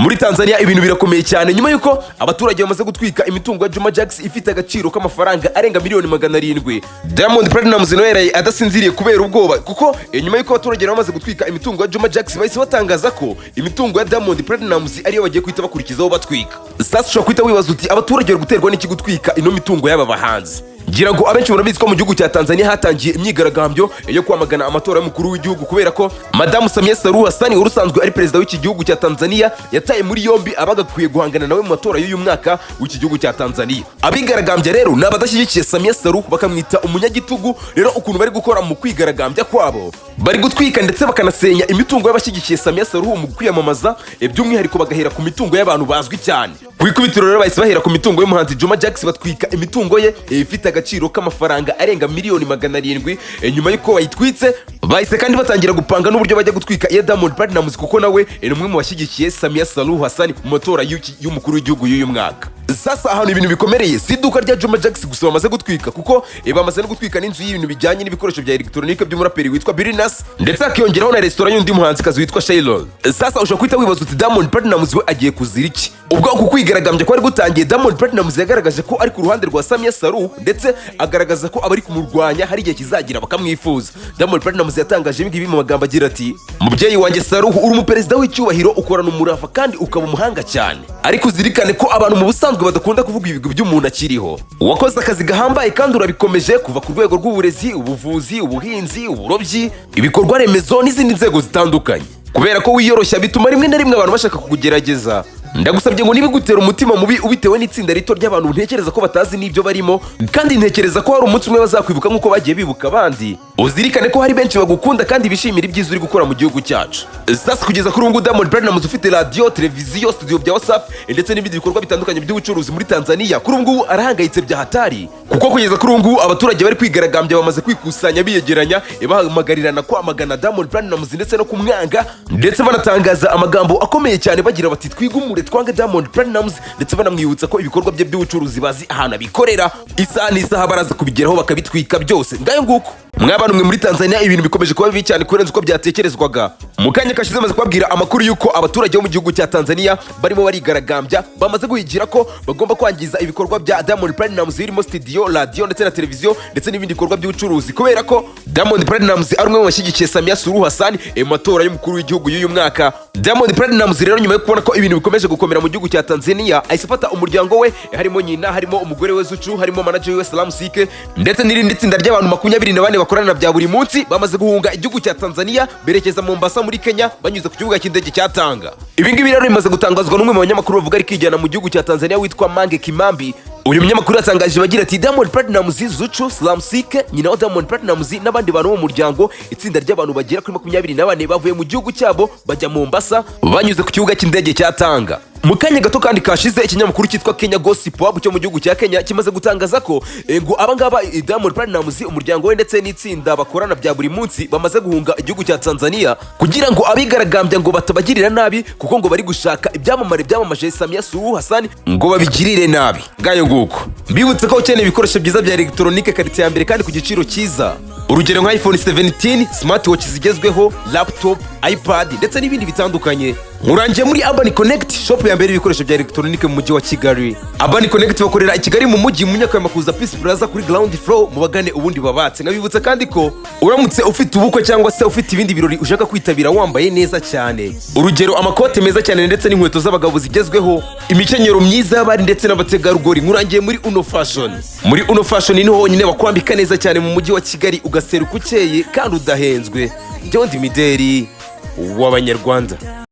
Muri Tanzania ibintu birakomeye cyane nyuma yuko abaturage bamaze gutwika imitungo ya Juma Jux ifite agaciro k'amafaranga arenga miliyoni 700. Diamond Platnumz noyeraye adasinziriye kubera ubwoba kuko nyuma yuko abaturage bamaze gutwika imitungo ya Juma Jux bahise batangaza ko imitungo ya Diamond Platnumz ariyo bagiye kwita bakurikizaho batwika. Sasa ushobora kwita wibaza uti abaturage bari guterwa n'iki gutwika ino mitungo y'aba bahanzi? Ngira ngo abenshi murabizi ko mu gihugu cya Tanzania hatangiye imyigaragambyo yo kwamagana amatora y'umukuru w'igihugu kubera ko Madamu Samia Suluhu urusanzwe ari perezida w'iki gihugu cya Tanzania yataye muri yombi abagakwiye guhangana nawe mu matora y'uyu mwaka w'iki gihugu cya Tanzania. Abigaragambya rero n'abadashyigikiye Samia Suluhu bakamwita umunyagitugu. Rero ukuntu bari gukora mu kwigaragambya kwabo bari gutwika ndetse bakanasenya imitungo y'abashyigikiye Samia Suluhu mu kwiyamamaza, by'umwihariko bagahera ku mitungo y'abantu bazwi cyane. Kwikubitiro rero bahise bahera ku mitungo y'umuhanzi Juma Jux batwika imitungo ye ifite agaciro k'amafaranga arenga miliyoni 700. Nyuma yuko bayitwitse bahise kandi batangira gupanga n'uburyo bajya gutwika iya Diamond Platnumz kuko nawe ni umwe mu bashyigikiye Samia Suluhu mu matora y'umukuru w'igihugu y'uyu mwaka. Sasa ahantu ibintu bikomereye si iduka rya Juma Jux gusa bamaze gutwika kuko bamaze no gutwika n'inzu y'ibintu bijyanye n'ibikoresho bya electronique by'umuraperi witwa Billnas ndetse akiyongeraho na restaurant y'undi muhanzikazi witwa Shailol. Sasa ushobora kwita wibaza uti Diamond Platnumz we agiye kuzira iki? Ubwo ku kwigaragambya ko ari gutangiye Diamond Platnumz yagaragaje ko ari ku ruhande rwa Samia Suluhu ndetse agaragaza ko abari kumurwanya hari igihe kizagira bakamwifuza. Diamond Platnumz yatangaje ibi mu magambo agira ati: "Mubyeyi wanjye Suluhu uri umuperezida w'icyubahiro ukorana umurafa kandi ukaba umuhanga cyane, ariko uzirikane ko abantu mu busanzwe badakunda kuvuga ibigwi by'umuntu akiriho. Wakoze akazi gahambaye kandi urabikomeje kuva ku rwego rw'uburezi, ubuvuzi, ubuhinzi, uburobyi, ibikorwa remezo n'izindi nzego zitandukanye. Kubera ko wiyoroshya bituma rimwe na rimwe abantu bashaka kukugerageza. Ndagusabye ngo nibigutera umutima mubi ubitewe n'itsinda rito ry'abantu ntekereza ko batazi n'ibyo barimo, kandi ntekereza ko hari umunsi umwe bazakwibuka nk'uko bagiye bibuka abandi. Uzirikane ko hari benshi bagukunda kandi bishimira ibyiza uri gukora mu gihugu cyacu." Sasa kugeza kuri ubu Diamond Platnumz ufite radio, televiziyo, studio bya WhatsApp ndetse n'ibindi bikorwa bitandukanye by'ubucuruzi muri Tanzania, kuri ubu arahangayitse bya hatari kuko kugeza kuri ubu abaturage bari kwigaragambya bamaze kwikusanya biyegeranya bahamagarira kwamagana Diamond Platnumz ndetse no kumwanga, ndetse banatangaza amagambo akomeye cyane bagira bati twigumure twange Diamond Platnumz, ndetse banamwibutsa ko ibikorwa bye by'ubucuruzi bazi ahantu abikorera isaha n'isaha baraza kubigeraho bakabitwika byose. Ngayo nguko mwabana umwe muri Tanzania ibintu bikomeje kuba bibi cyane kurenza uko byatekerezwaga. Mu kanya kashize maze kubabwira amakuru yuko abaturage bo mu gihugu cya Tanzania barimo barigaragambya bamaze guhigira ko bagomba kwangiza ibikorwa bya Diamond Platnumz birimo studio, radio ndetse na televiziyo ndetse n'ibindi bikorwa by'ubucuruzi, kubera ko Diamond Platnumz ari umwe mu bashyigikiye Samia Suluhu mu matora y'umukuru w'igihugu y'uyu mwaka. Diamond Platnumz rero nyuma yo kubona ko ibintu bikomeje gukomera mu gihugu cya Tanzania ahise afata umuryango we, harimo Nyina, harimo umugore we Zuchu, harimo manager we Salam SK ndetse n'irindi tsinda ry'abantu 24 bakorana bya buri munsi bamaze guhunga igihugu cya Tanzania berekeza Mombasa muri Kenya banyuze ku kibuga cy'indege cya Tanga. Ibi ngibi rero bimaze gutangazwa n'umwe mu banyamakuru bavuga rikijyana mu gihugu cya Tanzania witwa Mange Kimambi. Uyu munyamakuru yatangaje bagira ati Diamond Platnumz, Zuchu, Salam SK, Nyina wa Diamond Platnumz n'abandi bantu bo mu muryango, itsinda ry'abantu bagera kuri 24 bavuye mu gihugu cyabo bajya Mombasa banyuze ku kibuga cy'indege cya Tanga. Mu kanya gato kandi kashize ikinyamakuru cyitwa Kenya Gossip Web cyo mu gihugu cya Kenya kimaze gutangaza ko ngo abangaba Diamond Platnumz, umuryango we ndetse n'itsinda bakorana bya buri munsi bamaze guhunga igihugu cya Tanzania kugira ngo abigaragambya ngo batabagirira nabi kuko ngo bari gushaka ibyamamare byamamaje Samia Suluhu ngo babigirire nabi. Ngayo nguko mbibutse ko ukeneye ibikoresho byiza bya electronique karite ya mbere kandi ku giciro cyiza, urugero nka iPhone 17, smartwatch zigezweho, laptop, iPad ndetse n'ibindi bitandukanye, murangiye muri Urban Connect, shop ya mbere y'ibikoresho bya electronique mu mujyi wa Kigali. Urban Connect bakorera i Kigali mu mujyi mu nyaka y'amakuza Peace Plaza kuri ground floor, mubagane ubundi babatse. Nkabibutsa kandi ko uramutse ufite ubukwe cyangwa se ufite ibindi birori ushaka kwitabira wambaye neza cyane, urugero amakote meza cyane ndetse n'inkweto z'abagabo zigezweho, imikenyero myiza y'abari ndetse n'abategarugori, murangiye muri Uno Fashion. Muri Uno Fashion ni honyine bakwambika neza cyane mu mujyi wa Kigali ugaseruka ukeye kandi udahenzwe. Ndi Mideli w'Abanyarwanda.